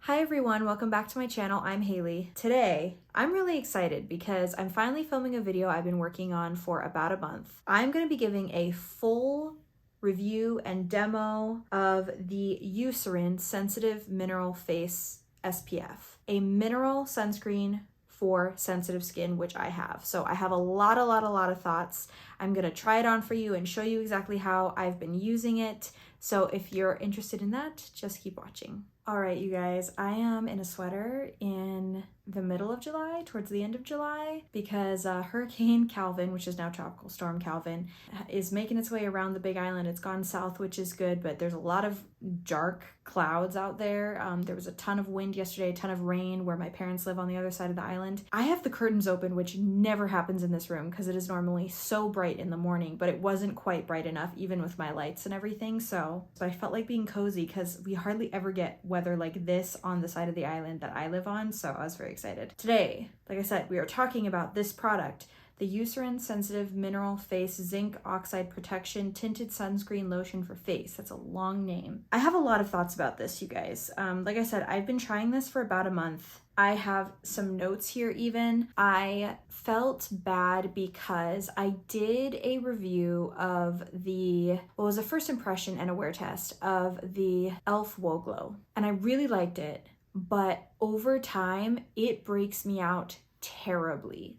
Hi everyone, welcome back to my channel. I'm Haley. Today, I'm really excited because I'm finally filming a video I've been working on for about a month. I'm going to be giving a full review and demo of the Eucerin Sensitive Mineral Face SPF, a mineral sunscreen for sensitive skin, which I have. So I have a lot of thoughts. I'm going to try it on for you and show you exactly how I've been using it. So if you're interested in that, just keep watching. All right, you guys, I am in a sweater in the middle of July, towards the end of July, because Hurricane Calvin, which is now Tropical Storm Calvin, is making its way around the Big Island. It's gone south, which is good, but there's a lot of dark clouds out there. There was a ton of wind yesterday, a ton of rain where my parents live on the other side of the island. I have the curtains open, which never happens in this room because it is normally so bright in the morning, but it wasn't quite bright enough, even with my lights and everything. So I felt like being cozy because we hardly ever get weather like this on the side of the island that I live on. So I was very excited. Today, like I said, we are talking about this product, the Eucerin Sensitive Mineral Face Zinc Oxide Protection Tinted Sunscreen Lotion for Face. That's a long name. I have a lot of thoughts about this, you guys. Like I said, I've been trying this for about a month. I have some notes here even. I felt bad because I did a review of what was a first impression and a wear test of the e.l.f. Whoa Glow. And I really liked it, but over time, it breaks me out terribly.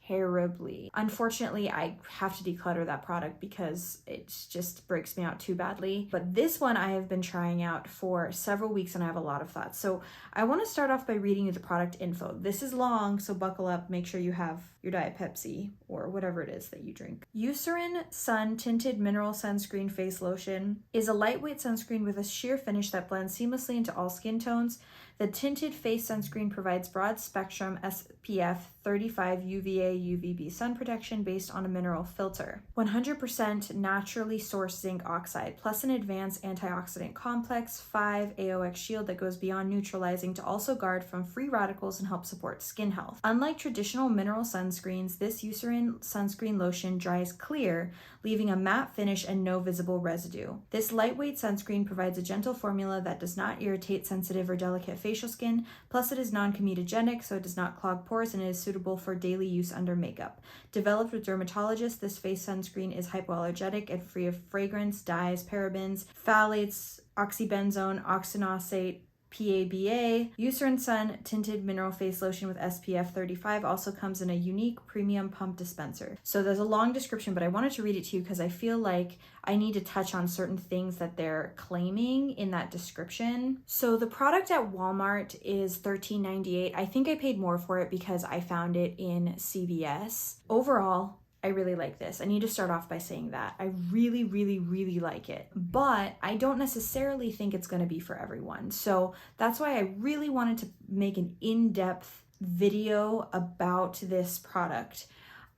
Terribly. Unfortunately, I have to declutter that product because it just breaks me out too badly. But this one I have been trying out for several weeks and I have a lot of thoughts. So I want to start off by reading you the product info. This is long, so buckle up. Make sure you have your Diet Pepsi or whatever it is that you drink. Eucerin Sun Tinted Mineral Sunscreen Face Lotion is a lightweight sunscreen with a sheer finish that blends seamlessly into all skin tones. The tinted face sunscreen provides broad spectrum SPF 35 UVA UVB sun protection based on a mineral filter. 100% naturally sourced zinc oxide, plus an advanced antioxidant complex 5 AOX shield that goes beyond neutralizing to also guard from free radicals and help support skin health. Unlike traditional mineral sunscreens, this Eucerin sunscreen lotion dries clear, leaving a matte finish and no visible residue. This lightweight sunscreen provides a gentle formula that does not irritate sensitive or delicate facial skin, plus it is non-comedogenic, so it does not clog pores and it is suitable for daily use under makeup. Developed with dermatologists, this face sunscreen is hypoallergenic and free of fragrance, dyes, parabens, phthalates, oxybenzone, oxynosate, PABA. Eucerin Sun Tinted Mineral Face Lotion with SPF 35 also comes in a unique premium pump dispenser. So there's a long description, but I wanted to read it to you because I feel like I need to touch on certain things that they're claiming in that description. So the product at Walmart is $13.98. I think I paid more for it because I found it in CVS. Overall, I really like this. I need to start off by saying that. I really like it, but I don't necessarily think it's going to be for everyone. So that's why I really wanted to make an in-depth video about this product.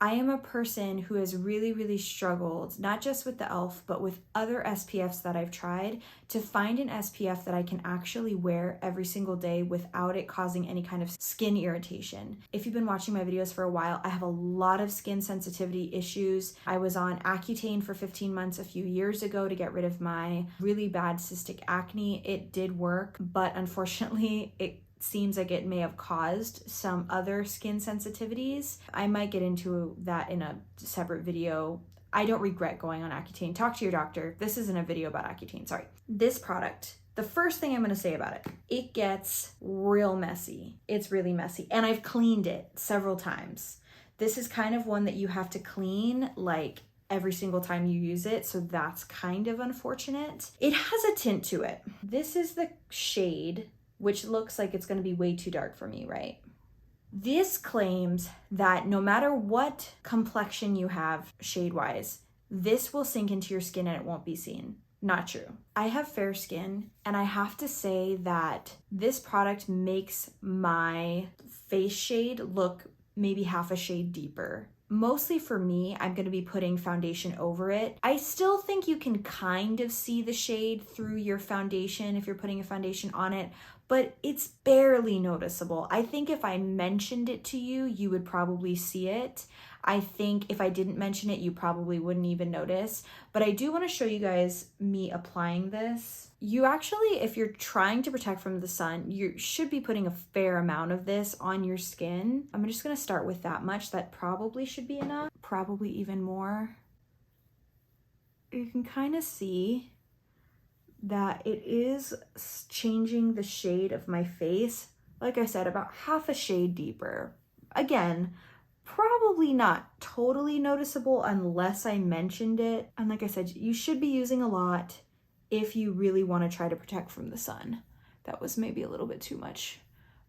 I am a person who has really struggled, not just with the e.l.f., but with other SPFs that I've tried, to find an SPF that I can actually wear every single day without it causing any kind of skin irritation. If you've been watching my videos for a while, I have a lot of skin sensitivity issues. I was on Accutane for 15 months a few years ago to get rid of my really bad cystic acne. It did work, but unfortunately, it seems like it may have caused some other skin sensitivities. I might get into that in a separate video. I don't regret going on Accutane. Talk to your doctor. This isn't a video about Accutane, sorry. This product, the first thing I'm going to say about it, it gets real messy. It's really messy. And I've cleaned it several times. This is kind of one that you have to clean like every single time you use it, so that's kind of unfortunate. It has a tint to it. This is the shade, which looks like it's going to be way too dark for me, right? This claims that no matter what complexion you have shade-wise, this will sink into your skin and it won't be seen. Not true. I have fair skin, and I have to say that this product makes my face shade look maybe half a shade deeper. Mostly for me, I'm going to be putting foundation over it. I still think you can kind of see the shade through your foundation if you're putting a foundation on it, but it's barely noticeable. I think if I mentioned it to you, you would probably see it. I think if I didn't mention it, you probably wouldn't even notice. But I do want to show you guys me applying this. You actually, if you're trying to protect from the sun, you should be putting a fair amount of this on your skin. I'm just going to start with that much. That probably should be enough, probably even more. You can kind of see that it is changing the shade of my face. Like I said, about half a shade deeper. Again, probably not totally noticeable unless I mentioned it. And like I said, you should be using a lot if you really want to try to protect from the sun. That was maybe a little bit too much,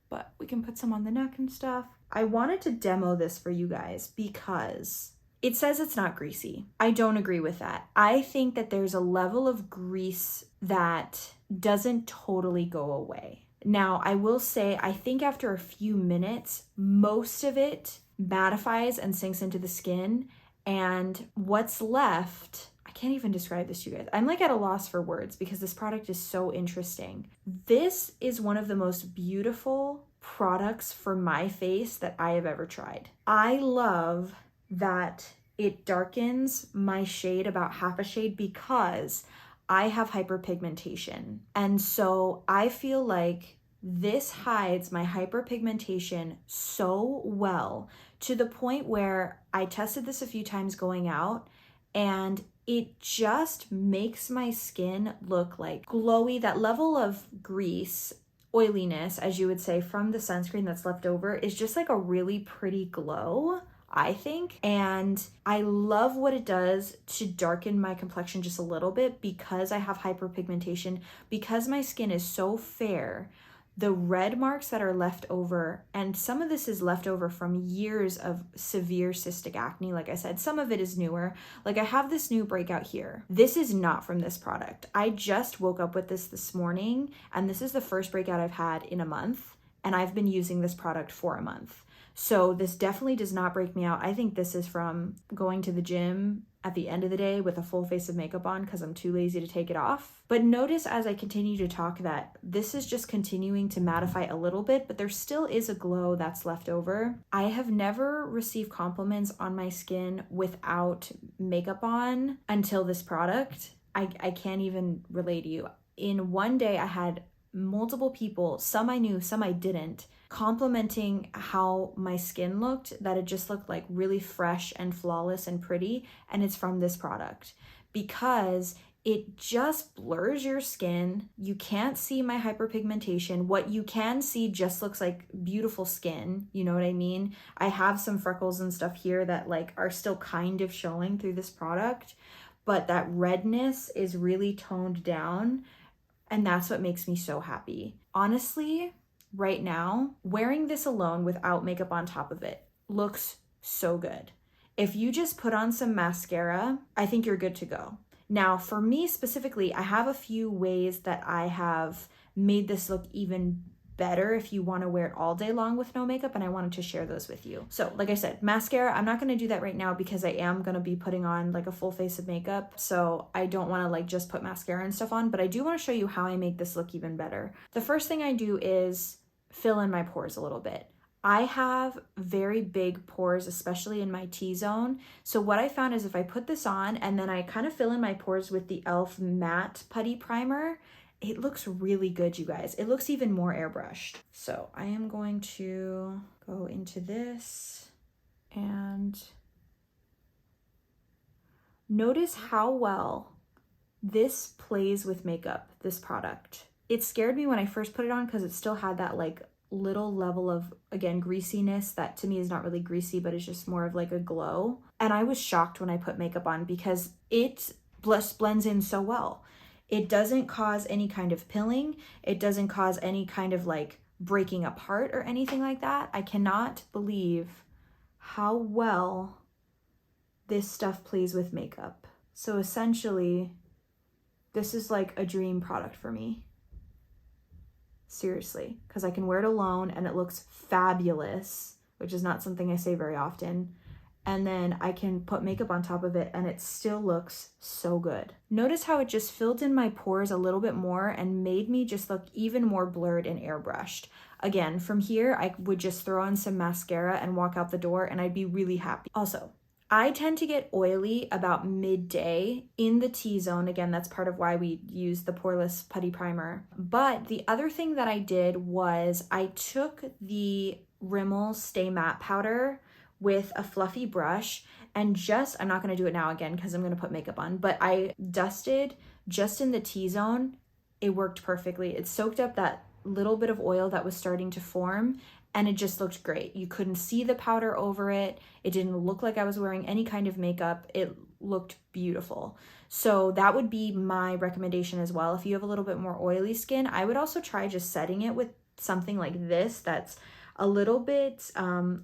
but we can put some on the neck and stuff. I wanted to demo this for you guys because it says it's not greasy. I don't agree with that. I think that there's a level of grease that doesn't totally go away. Now, I will say, I think after a few minutes, most of it mattifies and sinks into the skin, and what's left, I can't even describe this to you guys. I'm like at a loss for words because this product is so interesting. This is one of the most beautiful products for my face that I have ever tried. I love that it darkens my shade about half a shade because I have hyperpigmentation. And so I feel like this hides my hyperpigmentation so well to the point where I tested this a few times going out and it just makes my skin look like glowy. That level of grease, oiliness, as you would say, from the sunscreen that's left over is just like a really pretty glow, I think. And I love what it does to darken my complexion just a little bit because I have hyperpigmentation, because my skin is so fair. The red marks that are left over, and some of this is left over from years of severe cystic acne. Like I said, some of it is newer. Like I have this new breakout here. This is not from this product. I just woke up with this morning, and this is the first breakout I've had in a month, and I've been using this product for a month. So this definitely does not break me out. I think this is from going to the gym at the end of the day with a full face of makeup on because I'm too lazy to take it off. But notice as I continue to talk that this is just continuing to mattify a little bit, but there still is a glow that's left over. I have never received compliments on my skin without makeup on until this product. I can't even relate to you. In one day, I had multiple people, some I knew, some I didn't, complimenting how my skin looked, that it just looked like really fresh and flawless and pretty. And it's from this product because it just blurs your skin. You can't see my hyperpigmentation. What you can see just looks like beautiful skin. You know what I mean? I have some freckles and stuff here that like are still kind of showing through this product, but that redness is really toned down. And that's what makes me so happy. Honestly, right now, wearing this alone without makeup on top of it looks so good. If you just put on some mascara, I think you're good to go. Now, for me specifically, I have a few ways that I have made this look even better if you want to wear it all day long with no makeup, and I wanted to share those with you. So like I said, mascara, I'm not going to do that right now because I am going to be putting on like a full face of makeup, so I don't want to like just put mascara and stuff on, but I do want to show you how I make this look even better. The first thing I do is fill in my pores a little bit. I have very big pores, especially in my T-zone. So what I found is if I put this on and then I kind of fill in my pores with the e.l.f. matte putty primer, it looks really good, you guys. It looks even more airbrushed. So I am going to go into this and notice how well this plays with makeup, this product. It scared me when I first put it on because it still had that like little level of, again, greasiness that to me is not really greasy, but it's just more of like a glow. And I was shocked when I put makeup on because it blends in so well. It doesn't cause any kind of pilling. It doesn't cause any kind of like breaking apart or anything like that. I cannot believe how well this stuff plays with makeup. So essentially, this is like a dream product for me. Seriously, because I can wear it alone and it looks fabulous, which is not something I say very often. and then I can put makeup on top of it and it still looks so good. Notice how it just filled in my pores a little bit more and made me just look even more blurred and airbrushed. Again, from here, I would just throw on some mascara and walk out the door and I'd be really happy. Also, I tend to get oily about midday in the T-zone. Again, that's part of why we use the Poreless Putty Primer. But the other thing that I did was I took the Rimmel Stay Matte Powder with a fluffy brush and I'm not gonna do it now again because I'm gonna put makeup on, but I dusted just in the T-zone. It worked perfectly. It soaked up that little bit of oil that was starting to form and it just looked great. You couldn't see the powder over it. It didn't look like I was wearing any kind of makeup. It looked beautiful. So that would be my recommendation as well. If you have a little bit more oily skin, I would also try just setting it with something like this that's a little bit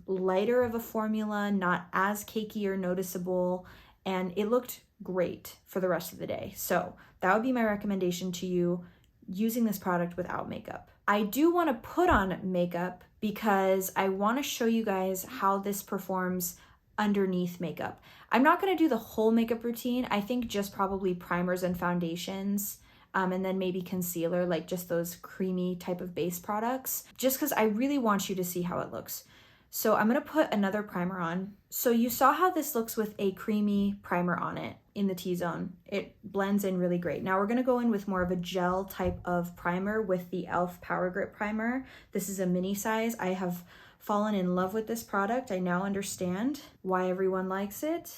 lighter of a formula, not as cakey or noticeable, and it looked great for the rest of the day. So that would be my recommendation to you, using this product without makeup. I do want to put on makeup because I want to show you guys how this performs underneath makeup. I'm not going to do the whole makeup routine. I think just probably primers and foundations, and then maybe concealer, like just those creamy type of base products, just because I really want you to see how it looks. So I'm going to put another primer on. So you saw how this looks with a creamy primer on it in the T-zone. It blends in really great. Now we're going to go in with more of a gel type of primer with the e.l.f. Power Grip Primer. This is a mini size. I have fallen in love with this product. I now understand why everyone likes it.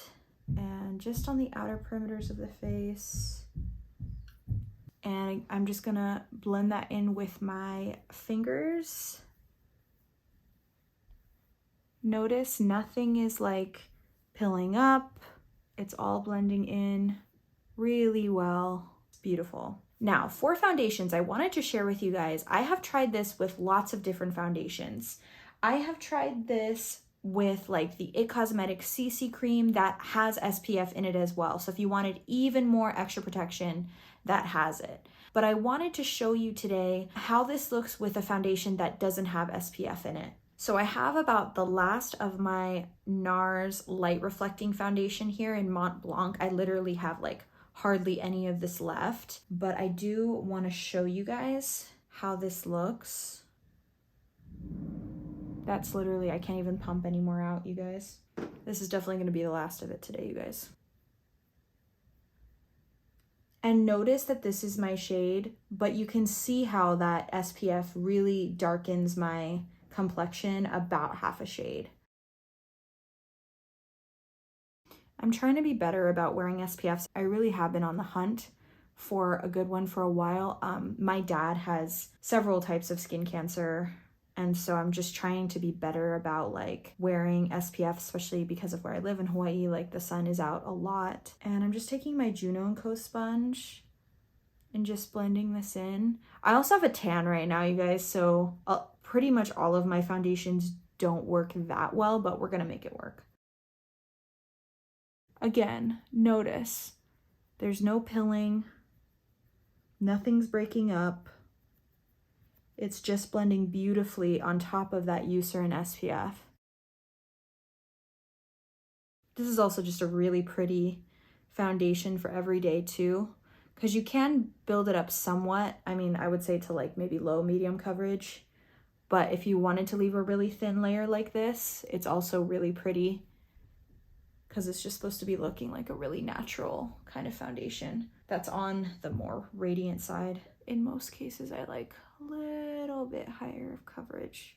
And just on the outer perimeters of the face. And I'm just going to blend that in with my fingers. Notice nothing is like pilling up. It's all blending in really well. It's beautiful. Now for foundations, I wanted to share with you guys, I have tried this with lots of different foundations. I have tried this with like the It Cosmetics CC cream that has SPF in it as well. So if you wanted even more extra protection, that has it. But I wanted to show you today how this looks with a foundation that doesn't have SPF in it. So I have about the last of my NARS Light Reflecting Foundation here in Mont Blanc. I literally have like hardly any of this left, but I do want to show you guys how this looks. That's literally, I can't even pump any more out, you guys. This is definitely going to be the last of it today, you guys. And notice that this is my shade, but you can see how that SPF really darkens my complexion about half a shade. I'm trying to be better about wearing SPFs. I really have been on the hunt for a good one for a while. My dad has several types of skin cancer, and so I'm just trying to be better about like wearing SPF, especially because of where I live in Hawaii. Like the sun is out a lot. And I'm just taking my Juno & Co sponge and just blending this in. I also have a tan right now, you guys, so pretty much all of my foundations don't work that well, but we're gonna make it work. Again, notice there's no pilling, nothing's breaking up. It's just blending beautifully on top of that Eucerin SPF. This is also just a really pretty foundation for every day too, because you can build it up somewhat. I mean, I would say to like maybe low medium coverage, but if you wanted to leave a really thin layer like this, it's also really pretty because it's just supposed to be looking like a really natural kind of foundation that's on the more radiant side. In most cases, I like a little bit higher of coverage.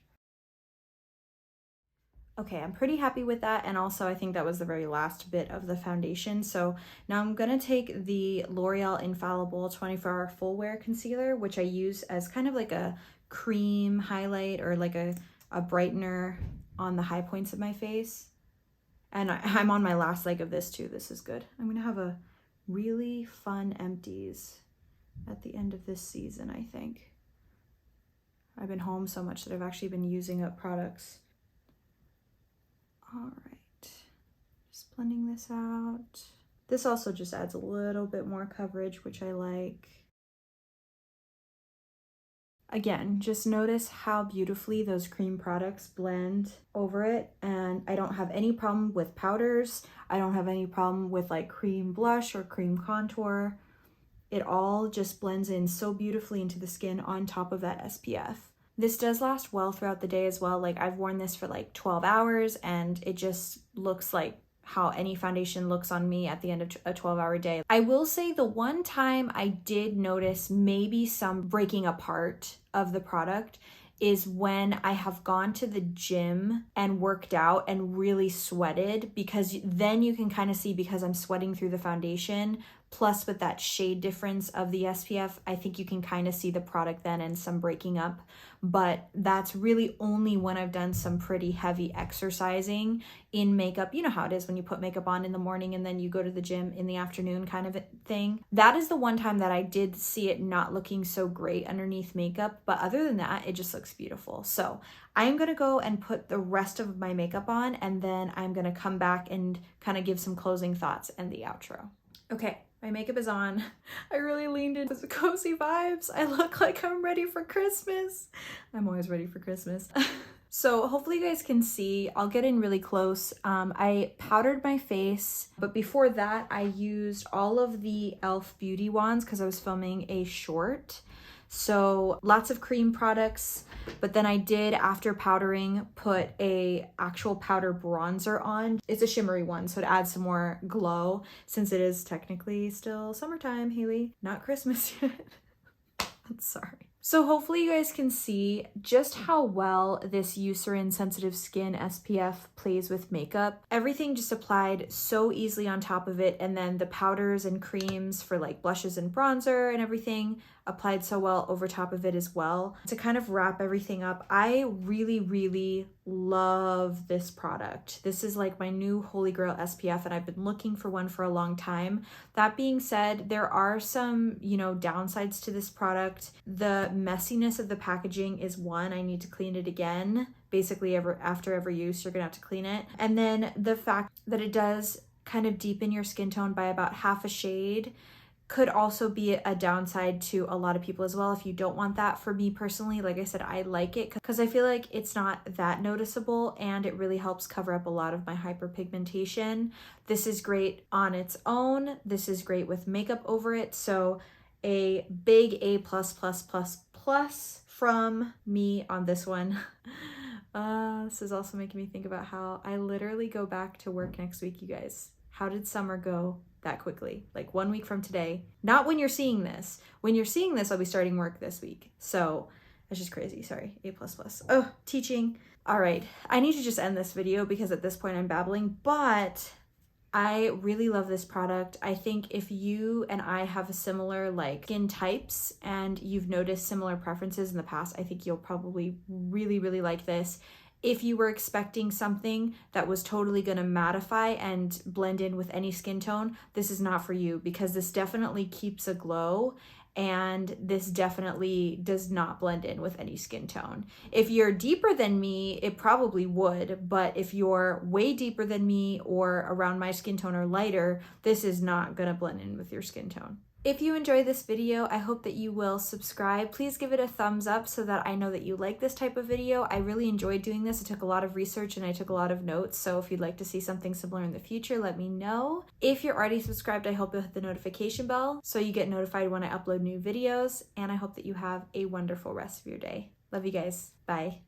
Okay, I'm pretty happy with that, and also I think that was the very last bit of the foundation. So now I'm gonna take the L'Oreal Infallible 24-Hour Full Wear Concealer, which I use as kind of like a cream highlight or like a brightener on the high points of my face. And I'm on my last leg of this too. This is good. I'm gonna have a really fun empties at the end of this season, I think. I've been home so much that I've actually been using up products. All right, just blending this out. This also just adds a little bit more coverage, which I like. Again, just notice how beautifully those cream products blend over it. And I don't have any problem with powders. I don't have any problem with like cream blush or cream contour. It all just blends in so beautifully into the skin on top of that SPF. This does last well throughout the day as well. Like I've worn this for like 12 hours and it just looks like how any foundation looks on me at the end of a 12-hour day. I will say the one time I did notice maybe some breaking apart of the product is when I have gone to the gym and worked out and really sweated, because then you can kind of see, because I'm sweating through the foundation, plus with that shade difference of the SPF, I think you can kind of see the product then and some breaking up. But that's really only when I've done some pretty heavy exercising in makeup. You know how it is when you put makeup on in the morning and then you go to the gym in the afternoon kind of thing. That is the one time that I did see it not looking so great underneath makeup. But other than that, it just looks beautiful. So I'm going to go and put the rest of my makeup on, and then I'm going to come back and kind of give some closing thoughts and the outro. Okay. My makeup is on. I really leaned into the cozy vibes. I look like I'm ready for Christmas. I'm always ready for Christmas. So hopefully you guys can see. I'll get in really close. I powdered my face, but before that I used all of the e.l.f. beauty wands because I was filming a short. So lots of cream products, but then I did, after powdering, put a actual powder bronzer on. It's a shimmery one, so it adds some more glow since it is technically still summertime, Haley, not Christmas yet. I'm sorry. So hopefully you guys can see just how well this Eucerin Sensitive Skin SPF plays with makeup. Everything just applied so easily on top of it, and then the powders and creams for like blushes and bronzer and everything applied so well over top of it as well. To kind of wrap everything up, I really love this product. This is like my new holy grail SPF, and I've been looking for one for a long time. That being said, there are some, downsides to this product. The messiness of the packaging is one. I need to clean it again. Basically, after every use, you're gonna have to clean it. And then the fact that it does kind of deepen your skin tone by about half a shade could also be a downside to a lot of people as well if you don't want that. For me personally, like I said, I like it because I feel like it's not that noticeable and it really helps cover up a lot of my hyperpigmentation. This is great on its own. This is great with makeup over it. So a big A+++ from me on this one. This is also making me think about how I literally go back to work next week, you guys. How did summer go that quickly? Like 1 week from today. Not when you're seeing this. When you're seeing this, I'll be starting work this week. So it's just crazy. Sorry. A++. Oh, teaching. All right. I need to just end this video because at this point I'm babbling, but I really love this product. I think if you and I have a similar like skin types and you've noticed similar preferences in the past, I think you'll probably really like this. If you were expecting something that was totally gonna mattify and blend in with any skin tone, this is not for you, because this definitely keeps a glow and this definitely does not blend in with any skin tone. If you're deeper than me, it probably would, but if you're way deeper than me or around my skin tone or lighter, this is not gonna blend in with your skin tone. If you enjoyed this video, I hope that you will subscribe. Please give it a thumbs up so that I know that you like this type of video. I really enjoyed doing this. It took a lot of research and I took a lot of notes. So if you'd like to see something similar in the future, let me know. If you're already subscribed, I hope you'll hit the notification bell so you get notified when I upload new videos. And I hope that you have a wonderful rest of your day. Love you guys. Bye.